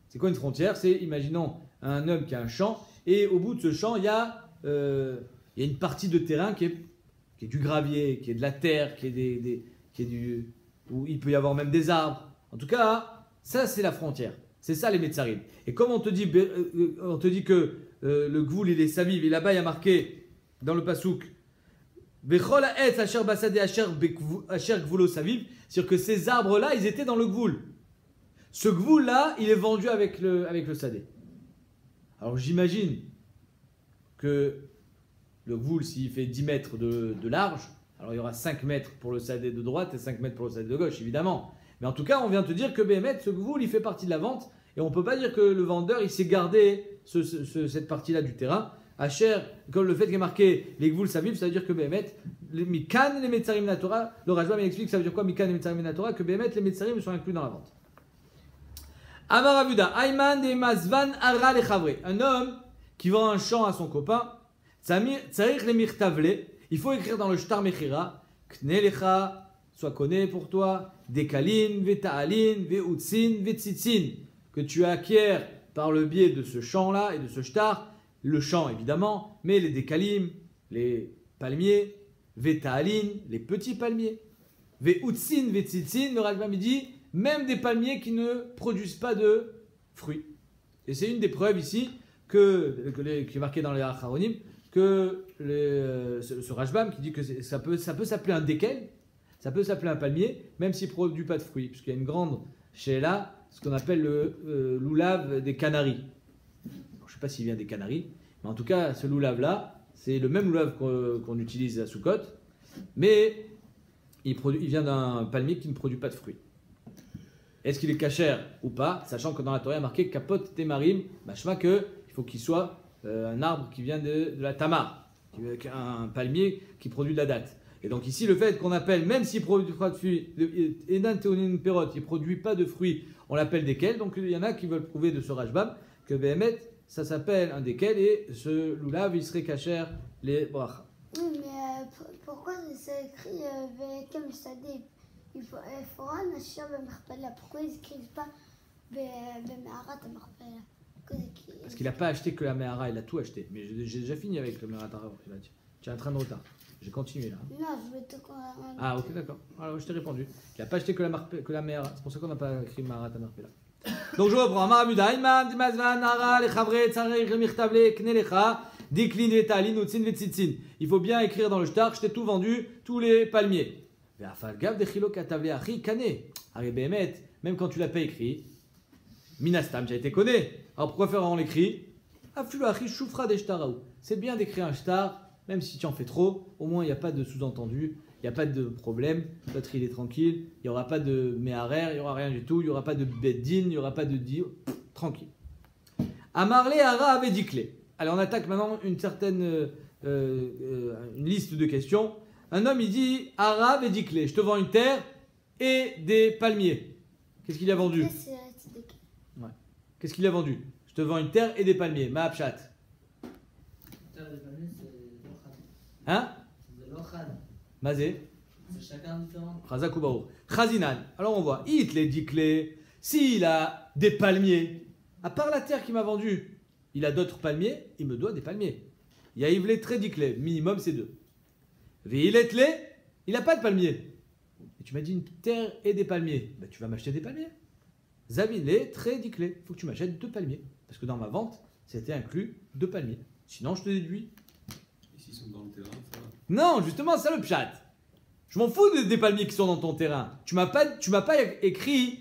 C'est quoi une frontière? C'est, imaginons, un homme qui a un champ, et au bout de ce champ, il y a une partie de terrain qui est du gravier, qui est de la terre, où il peut y avoir même des arbres. En tout cas, ça c'est la frontière. C'est ça les Metzarim. Et comme on te dit que le Gvul il est Saviv, et là-bas il y a marqué dans le Pasouk Bechol Haetz Asher Basade Asher Gvulo Saviv, c'est-à-dire que ces arbres-là, ils étaient dans le Gvul. Ce Gvul-là, il est vendu avec le Sadé. Alors j'imagine que le Gvul, s'il fait 10 mètres de large, alors il y aura 5 mètres pour le Sadé de droite et 5 mètres pour le Sadé de gauche, évidemment. Mais en tout cas, on vient te dire que Béhémet, ce Gvul, il fait partie de la vente, et on ne peut pas dire que le vendeur, il s'est gardé cette partie-là du terrain. Asher, comme le fait qu'il est marqué les Gvul Saviv, ça veut dire que Béhémet, les Mikan, les Metzarim Natora, le Rajbam, il explique ça veut dire quoi, Mikan, les Metzarim Natora, que Béhémet, les Metzarim sont inclus dans la vente. Amar Avuda, Ayman de Mazvan Ara le Chavre, un homme qui vend un champ à son copain, Tsarich le Mirtavle, il faut écrire dans le Shtar Mechira, Knelecha, soit connu pour toi, Dekalin, Vetaalin, Veutsin, Vetsitzin, que tu acquiers par le biais de ce champ-là et de ce Shtar, le champ évidemment, mais les Dekalim, les palmiers, Vetaalin, les petits palmiers, Veutsin, Vetsitzin, le Rajbam dit, même des palmiers qui ne produisent pas de fruits. Et c'est une des preuves ici qui est marquée dans les Acharonim, que ce Rajbam qui dit que ça peut s'appeler un Dekel, ça peut s'appeler un palmier, même s'il ne produit pas de fruits, puisqu'il y a une grande Sheila, ce qu'on appelle le loulav des Canaries. Je ne sais pas s'il vient des Canaries, mais en tout cas, ce loulav-là, c'est le même loulav qu'on utilise à Soukot, mais il vient d'un palmier qui ne produit pas de fruits. Est-ce qu'il est cachère ou pas, sachant que dans la Torah, il y a marqué Kapot Temarim, machma que il faut qu'il soit un arbre qui vient de la Tamar, un palmier qui produit de la date. Et donc ici, le fait qu'on appelle, même s'il ne produit pas de fruits, Edan Teonin Perot, il ne produit pas de fruits, on l'appelle Dekel. Donc il y en a qui veulent prouver de ce Rajbam que Béhémet, ça s'appelle un Dekel, et ce loulav, il serait cachère les bracha. Oui, mais pourquoi c'est écrit Vekem Sadé? Il faudra Asher Bamarpella. Pourquoi ils n'écrivent pas Bemeharat Bamarpella? Parce qu'il n'a pas acheté que la Mehara, il a tout acheté. Mais j'ai déjà fini avec le Meharat. Tu as un train de retard. J'ai continué là. Non, je veux te comprendre. Ah, ok, d'accord. Alors, je t'ai répondu. Il n'a pas acheté que la Mehara. C'est pour ça qu'on n'a pas écrit Meharat Bamarpella. Donc, je reprends. Amar Abuda, Ayman, Mazvan, Ara, les Chavre, Tsarech, le Mirtavle, Knelecha, Diklin vetalin utzin vetzitzin. Il faut bien écrire dans le shtar, je t'ai tout vendu, tous les palmiers. Même quand tu l'as pas écrit, Minastam, j'ai été connu. Alors pourquoi faire en l'écrit? C'est bien d'écrire un shtar, même si tu en fais trop, au moins il n'y a pas de sous-entendu, il n'y a pas de problème, l'autre il est tranquille, il n'y aura pas de méharer, il n'y aura rien du tout, il n'y aura pas de beddin, il n'y aura pas de dio, tranquille. Amarlé Ara avait diclé. Allez, on attaque maintenant une certaine une liste de questions. Un homme il dit Ara avait diclé, je te vends une terre et des palmiers. Qu'est-ce qu'il a vendu? Ouais. Qu'est-ce qu'il a vendu? Je te vends une terre et des palmiers. Ma'apshat. Terre des palmiers, c'est l'ochan. Hein? C'est l'ochan. Mazé. C'est chacun différent. Chazakoubaou. Chazinan. Alors on voit. It les diclé. S'il a des palmiers, à part la terre qu'il m'a vendue, il a d'autres palmiers, il me doit des palmiers. Yaïvlé très diclé. Minimum c'est 2. Viletlé, il n'a pas de palmiers. Et tu m'as dit une terre et des palmiers. Ben, tu vas m'acheter des palmiers. Zavilé très diclé. Il faut que tu m'achètes 2 palmiers. Parce que dans ma vente, c'était inclus 2 palmiers. Sinon, je te déduis. Et s'ils sont dans le terrain, ça va. Non, justement, ça le pchat. Je m'en fous des palmiers qui sont dans ton terrain. Tu m'as pas écrit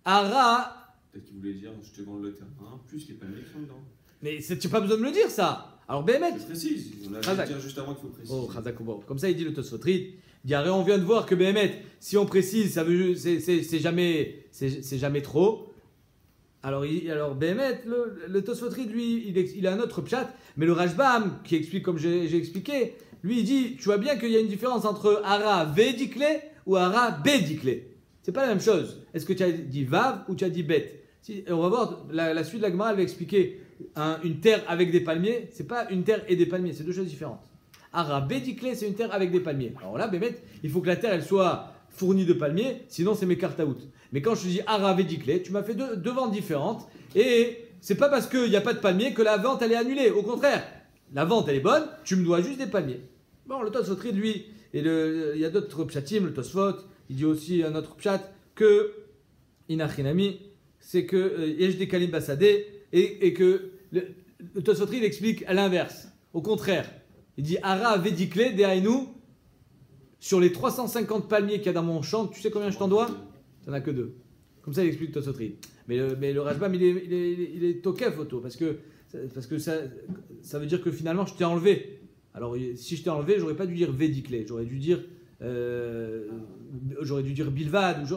Ara. Peut-être qu'il voulait dire je te vends le terrain plus les palmiers qui sont dedans. Mais tu n'as pas besoin de me le dire, ça. Alors, Bémet. Je précise. On a Chazak. dit juste avant qu'il faut préciser. Oh, Chazakoubaou. Comme ça, il dit le Tosfotrit. Il dit, on vient de voir que Bémet, si on précise, ça veut, c'est jamais trop. Alors Bémet, le Tosfotrit, lui, il a un autre pchat, mais le Rashbam, qui explique comme j'ai expliqué, lui, il dit, tu vois bien qu'il y a une différence entre Ara Védiklé ou Ara Bédiklé. C'est pas la même chose. Est-ce que tu as dit Vav ou tu as dit Bet? On va voir, la suite de la Gemara, elle va expliquer une terre avec des palmiers, c'est pas une terre et des palmiers, c'est 2 choses différentes. Ara Bédiklé, c'est une terre avec des palmiers. Alors là, Bémet, il faut que la terre, elle soit fournie de palmiers, sinon c'est mes cartes à out. Mais quand je te dis Ara Védiklé, tu m'as fait deux ventes différentes, et c'est pas parce qu'il n'y a pas de palmiers que la vente, elle est annulée. Au contraire, la vente, elle est bonne, tu me dois juste des palmiers. Bon, le Tosfotrid, lui, il y a d'autres pshatim, le Tosfot, il dit aussi un autre pshat, que Inachinami, c'est que Yesh des Kalim Basadé, et que le Tosfotrid explique à l'inverse. Au contraire, il dit Ara Védiklé, Dehainu, sur les 350 palmiers qu'il y a dans mon champ, tu sais combien je t'en dois? Tu n'en as que 2. Comme ça, il explique Tosfotrid. Mais le Rashbam, il est tokef auto, parce que ça veut dire que finalement, je t'ai enlevé. Alors, si je t'ai enlevé, j'aurais pas dû dire Védiklé, j'aurais dû dire Bilvad,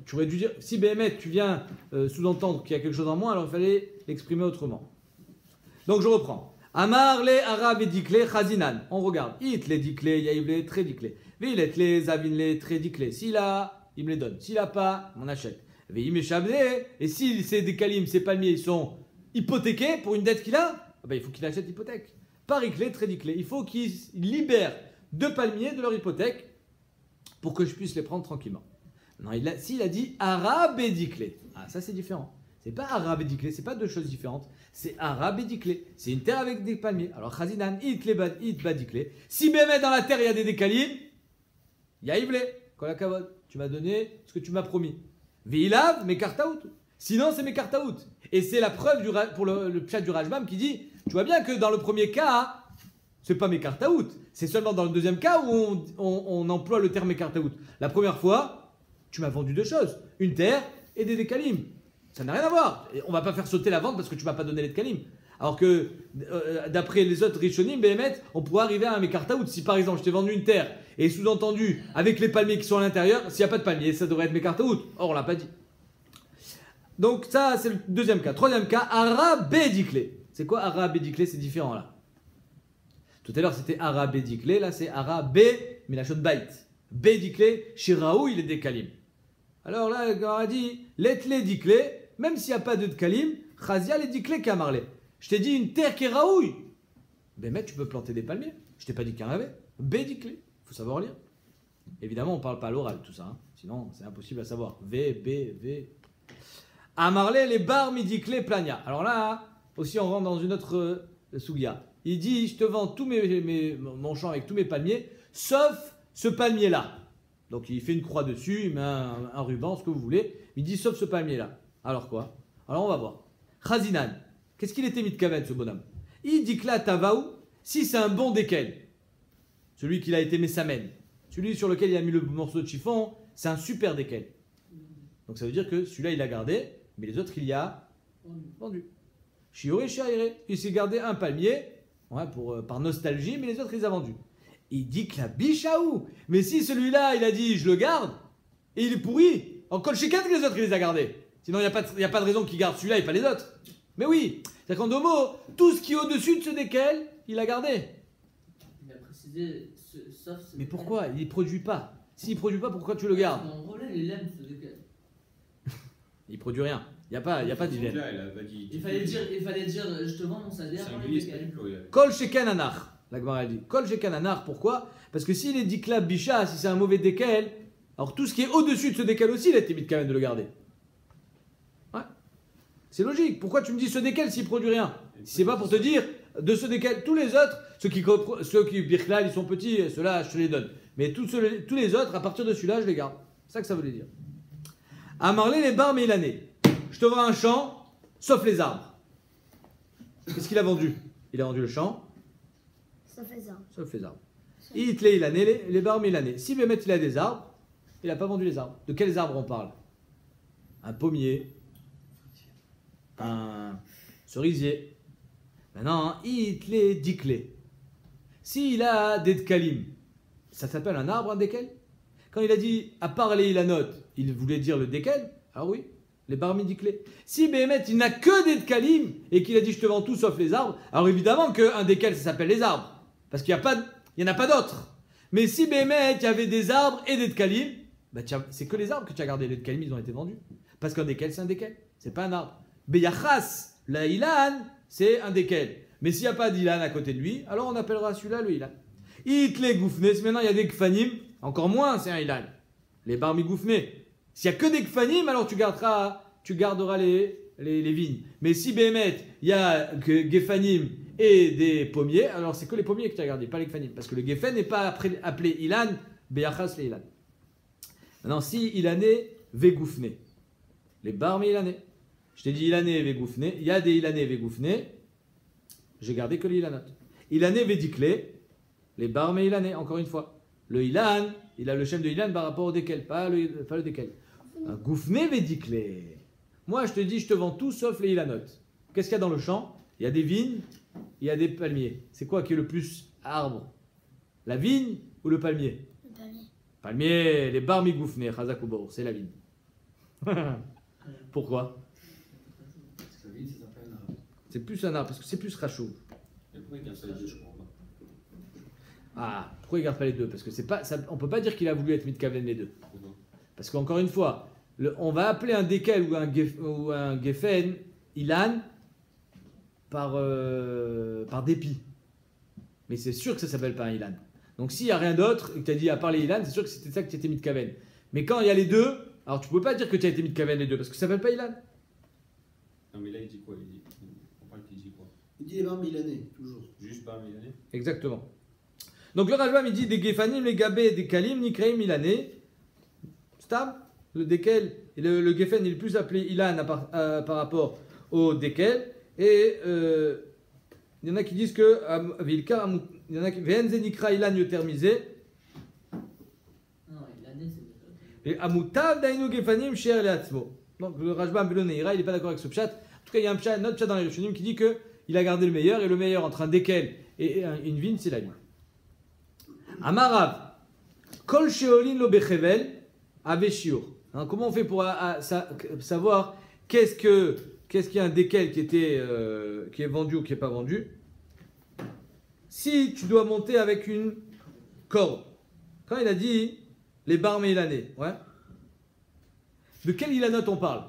tu aurais dû dire, si Béhémet, tu viens sous-entendre qu'il y a quelque chose en moins, alors il fallait l'exprimer autrement. Donc je reprends. Amar le Ara Védiklé Chazinan. On regarde. It les diklé, Yaïv les très diklé. Vilet les Zavin les très diklé. S'il a, il me les donne. S'il a pas, on achète. Veim échablé. Et si c'est des kalim, ces palmiers, ils sont hypothéqués pour une dette qu'il a, il faut qu'il achète l'hypothèque. Pariclé, très diklé. Il faut qu'il libère 2 palmiers de leur hypothèque pour que je puisse les prendre tranquillement. Non, s'il a dit Ara Bédiklé. Ah, ça c'est différent. C'est pas Ara Bédiklé, c'est pas 2 choses différentes. C'est Ara Bédiklé. C'est une terre avec des palmiers. Alors, Chazinan, it Badiklé. Si Bémet dans la terre il y a des décalim, Yaïvlé, Kolakavod, tu m'as donné ce que tu m'as promis. Vilav, mes cartes out. Sinon, c'est mes cartes out. Et c'est la preuve pour le pshat du Rashbam qui dit, tu vois bien que dans le premier cas, c'est pas mes cartes out. C'est seulement dans le deuxième cas où on emploie le terme mes cartes out. La première fois, tu m'as vendu 2 choses. Une terre et des décalim. Ça n'a rien à voir. Et on va pas faire sauter la vente parce que tu m'as pas donné les décalim. Alors que, d'après les autres Rishonim, Béhémet, on pourrait arriver à un Mekartaout. Si par exemple je t'ai vendu une terre et sous-entendu, avec les palmiers qui sont à l'intérieur, s'il n'y a pas de palmiers, ça devrait être Mekartaout. Or, on l'a pas dit. Donc, ça, c'est le deuxième cas. Troisième cas, Ara Bédiklé. C'est quoi Ara Bédiklé? C'est différent là. Tout à l'heure, c'était Ara Bédiklé. Là, c'est Ara Bé, mais la chaude bait. Bédiklé, Shiraou, il est des kalim. Alors là, on a dit, Letlé diklé, même s'il n'y a pas de kalim, Chazia les diklé kamarlé. Je t'ai dit une terre qui est raouille. Ben, mais tu peux planter des palmiers. Je t'ai pas dit qu'il y en avait. Bédiklé. Il faut savoir lire. Évidemment, on ne parle pas à l'oral, tout ça. Hein. Sinon, c'est impossible à savoir. V, B, V. Amarlé, les bar midiklé plania. Alors là, aussi, on rentre dans une autre sougia. Il dit, je te vends tout mon champ avec tous mes palmiers, sauf ce palmier-là. Donc, il fait une croix dessus, il met un ruban, ce que vous voulez. Il dit, sauf ce palmier-là. Alors quoi? Alors, on va voir. Chazinan. Qu'est-ce qu'il était mitkaven, ce bonhomme? Il dit que là, Tavaou, si c'est un bon déquel, celui qui a été Messamen, celui sur lequel il a mis le morceau de chiffon, c'est un super déquel. Donc ça veut dire que celui-là, il a gardé, mais les autres, il y a vendu. Shioré, Shiaire, il s'est gardé un palmier, ouais, par nostalgie, mais les autres, il les a vendus. Il dit que la bichaou, mais si celui-là, il a dit, je le garde, et il est pourri, encore chez 4 les autres, il les a gardés. Sinon, il n'y a pas de raison qu'il garde celui-là et pas les autres. Mais oui, c'est qu'en 2 mots, tout ce qui est au-dessus de ce desquels, il a gardé. Il a précisé, sauf ce Mais pourquoi? Il ne produit pas. S'il ne produit pas, pourquoi tu le gardes? Mon problème, il aime ce décal. Il ne produit rien. Il n'y a pas d'idée. Là, elle a dit. Il fallait dire, je te vends mon salaire. Singulier, c'est pas du pluriel. Kol sheken anar. La Gemara dit. Kol sheken anar, pourquoi? Parce que s'il est dit klab bicha, si c'est un mauvais décal, alors tout ce qui est au-dessus de ce décal aussi, il a été mis quand même de le garder. Ouais. C'est logique. Pourquoi tu me dis ce décal s'il ne produit rien? Si c'est pas pour te dire, de ce décal, tous les autres, ceux qui birklal, ils sont petits, ceux-là, je te les donne. Mais tous les autres, à partir de celui-là, je les garde. C'est ça que ça voulait dire. Amarlé les bar mélané. Je te vends un champ, sauf les arbres. Qu'est-ce qu'il a vendu? Il a vendu le champ, Ça fait ça. sauf les arbres. Hitlé, il a né les bar mélané. Si Bémet, il a des arbres, il n'a pas vendu les arbres. De quels arbres on parle? Un pommier, un cerisier. Maintenant, hitlé, diclé. S'il a des dkalim, ça s'appelle un arbre, un dékel? Quand il a dit à part les ilanotes, il voulait dire le dékel? Ah oui, les barmidiclés. Si Béhémet, il n'a que des dkalim et qu'il a dit je te vends tout sauf les arbres, alors évidemment qu'un dékel ça s'appelle les arbres. Parce qu'il n'y en a pas d'autres. Mais si Béhémet, il y avait des arbres et des dkalim, bah c'est que les arbres que tu as gardés. Les dkalim, ils ont été vendus. Parce qu'un dékel, c'est un dékel. C'est pas un arbre. Beyachas, la ilan, c'est un dékel. Mais s'il n'y a pas d'ilan à côté de lui, alors on appellera celui-là le ilan. Itle goufné, si maintenant il y a des gfanim, encore moins c'est un ilan. Les barmi goufné. S'il n'y a que des gfanim, alors tu garderas les vignes. Mais si Béhémet, il y a que gefanim et des pommiers, alors c'est que les pommiers que tu as gardés, pas les gfanim. Parce que le gefen n'est pas appelé ilan, beyachas le ilan. Maintenant, si ilané, vegoufné. Les barmi ilané. Je t'ai dit ilané, vegoufné. Il y a des ilané, vegoufné. J'ai gardé que les ilanotes. Ilané, védiclé. Les barmi ilané, encore une fois. Le ilan, il a le shem de ilan par rapport au dékel, pas le dékel. Un goufné védiclé. Moi, je te dis, je te vends tout sauf les ilanotes. Qu'est-ce qu'il y a dans le champ? Il y a des vignes, il y a des palmiers. C'est quoi qui est le plus arbre? La vigne ou le palmier? Le palmier. Palmier, les barmi goufné, chazakoubour, c'est la vigne. Pourquoi? Parce que la ville, ça s'appelle un arbre. C'est plus un arbre, parce que c'est plus rachou. Et pourquoi il y a un seul deux, je crois pas. Ah, pourquoi il garde pas les deux? Parce que c'est pas, on peut pas dire qu'il a voulu être mitkaven les deux. Pourquoi? Parce qu'encore une fois, on va appeler un dékel ou un gefen ilan par dépit. Mais c'est sûr que ça s'appelle pas un ilan. Donc s'il n'y a rien d'autre et que tu as dit à part les ilan, c'est sûr que c'était ça que tu étais mitkaven. Mais quand il y a les deux, alors tu peux pas dire que tu as été mitkaven les deux parce que ça s'appelle pas ilan. Non, mais là, il dit quoi? On parle qu'il dit quoi? Il dit les barres milanais, toujours. Juste pas milanais? Exactement. Donc le Rajbam il dit des gefanim, les gabé, des kalim, nikreim milanais. Stam, le dekel, le gefen il est plus appelé ilan par rapport au dekel. Et il y en a qui disent que il y en a qui venze nikra ilan yotermisé. Non, l'année c'est. Et amutav dainu gefanim sher leatzmo. Donc le Rajbam Beloneira il n'est pas d'accord avec ce pshat. En tout cas il y a un autre pshat dans les Rishonim qui dit que il a gardé le meilleur et le meilleur entre un dekel et une vigne c'est la vigne. Amarav, kol sheolin lo bechevel aveshiur. Comment on fait pour savoir qu'est-ce qu'il y a un dékel qui est vendu ou qui n'est pas vendu? Si tu dois monter avec une corde. Quand il a dit les barmes ilanés, ouais. De quelle ilanote on parle?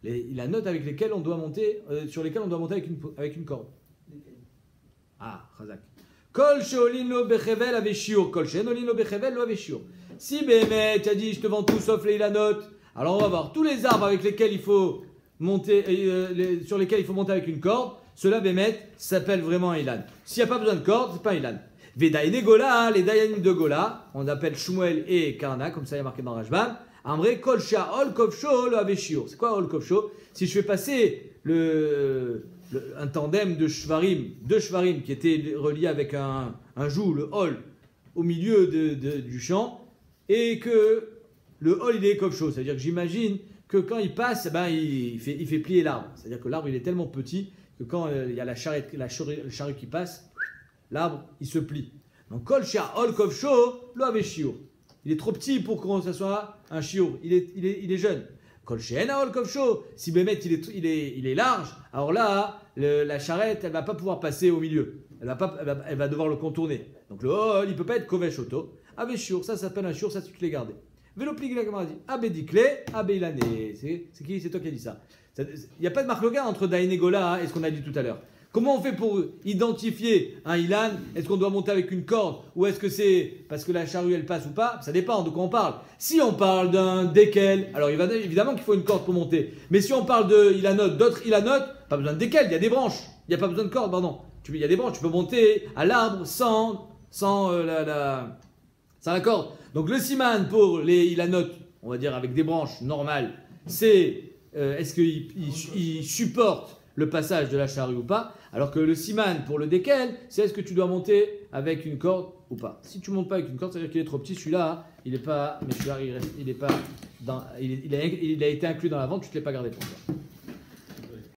Les ilanotes avec lesquelles on doit monter, sur lesquelles on doit monter avec une corde. Ah, Chazak. Kol sheolin lo bechevel aveshiur. Kol sheolin lo bechevel lo aveshiur. Si Béhémet tu as dit je te vends tout sauf les ilanotes, alors on va voir tous les arbres avec lesquels il faut monter, sur lesquels il faut monter avec une corde. Cela Béhémet s'appelle vraiment un ilan. S'il n'y a pas besoin de corde, c'est pas un ilan. Vedaïne Gola, les Dayanim de Gola, on appelle Shmuel et Karna, comme ça il y a marqué dans Rajbam. Amré kol she'ol kovsho lo aveshiur. C'est quoi ol kovsho? Si je fais passer un tandem de shvarim, deux shvarim qui étaient reliés avec un joug, le hol, au milieu du champ, et que le hol il est kovcho, c'est-à-dire que j'imagine que quand il passe, ben, il fait plier l'arbre. C'est-à-dire que l'arbre il est tellement petit que quand il y a le charrue qui passe, l'arbre il se plie. Donc kol shea hol kovcho lo ave shiur. Il est trop petit pour que ça soit un shiur. Il est jeune. Kol shea hol kovcho. Si Bémet il est large, alors là la charrette elle va pas pouvoir passer au milieu. Elle va devoir le contourner. Donc le hol il peut pas être kovesh auto. Ave shiur, ça s'appelle un shiur, ça tu te l'es gardé. Veloplig la Gemara dit Abe dikle, Abe ilane. C'est qui? C'est toi qui as dit ça. Il n'y a pas de marque locale entre Daïn et Gola et ce qu'on a dit tout à l'heure. Comment on fait pour identifier un ilan? Est-ce qu'on doit monter avec une corde ou est-ce que c'est parce que la charrue elle passe ou pas? Ça dépend de quoi on parle. Si on parle d'un déquel, alors évidemment qu'il faut une corde pour monter. Mais si on parle de ilanot, d'autres ilanot, pas besoin de déquel, il y a des branches. Il n'y a pas besoin de corde, pardon. Il y a des branches, tu peux monter à l'arbre sans la corde. Donc le siman pour les ilanot, on va dire avec des branches normales, c'est est-ce qu'il supporte le passage de la charrue ou pas, alors que le siman pour le déquel, c'est est-ce que tu dois monter avec une corde ou pas. Si tu montes pas avec une corde, ça veut dire qu'il est trop petit. Celui-là, il est pas, mais celui-là, il a été inclus dans la vente, tu ne te l'es pas gardé pour toi.